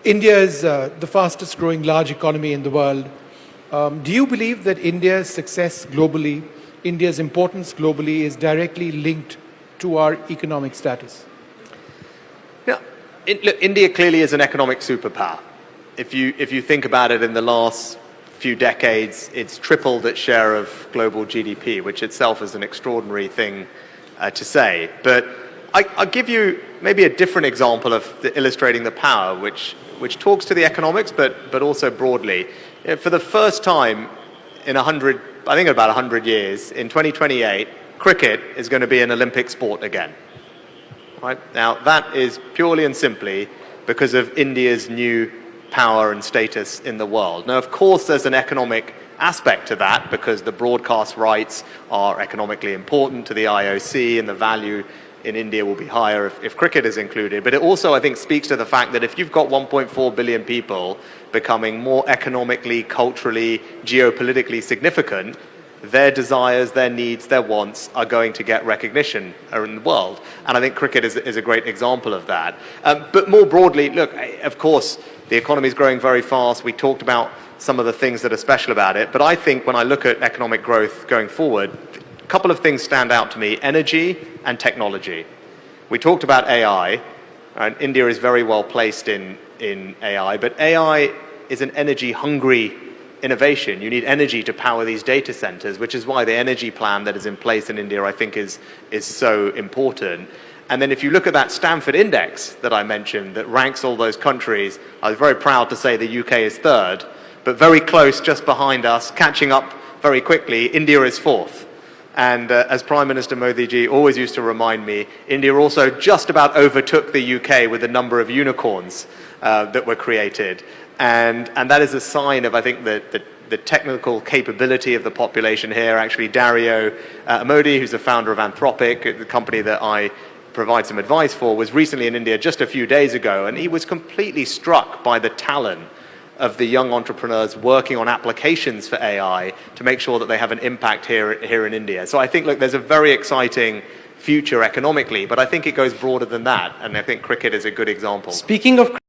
India is the fastest growing large economy in the world. Do you believe that India's success globally, India's importance globally is directly linked to our economic status? Yeah, look, India clearly is an economic superpower. If you think about it, in the last few decades, it's tripled its share of global GDP, which itself is an extraordinary thing to say. But I'll give you maybe a different example of illustrating the power, which talks to the economics, but also broadly. For the first time in I think about 100 years, in 2028, cricket is going to be an Olympic sport again. Right? Now, that is purely and simply because of India's new power and status in the world. Now, of course, there's an economic aspect to that because the broadcast rights are economically important to the IOC and the value in India will be higher if cricket is included. But it also, I think, speaks to the fact that if you've got 1.4 billion people becoming more economically, culturally, geopolitically significant, their desires, their needs, their wants are going to get recognition in the world. And I think cricket is a great example of that. But more broadly, look, of course, the economy is growing very fast. We talked about some of the things that are special about it. But I think when I look at economic growth going forward, a couple of things stand out to me: energy and technology. We talked about AI, and India is very well placed in AI, but AI is an energy-hungry innovation. You need energy to power these data centers, which is why the energy plan that is in place in India, I think, is so important. And then if you look at that Stanford Index that I mentioned that ranks all those countries, I was very proud to say the UK is third, but very close just behind us, catching up very quickly, India is fourth. And as Prime Minister Modi ji always used to remind me, India also just about overtook the UK with the number of unicorns that were created. And that is a sign of, I think, the technical capability of the population here. Actually, Dario Amodei, who's the founder of Anthropic, the company that I provide some advice for, was recently in India just a few days ago, and he was completely struck by the talent of the young entrepreneurs working on applications for AI to make sure that they have an impact here in India. So I think, look, there's a very exciting future economically, but I think it goes broader than that, and I think cricket is a good example. Speaking of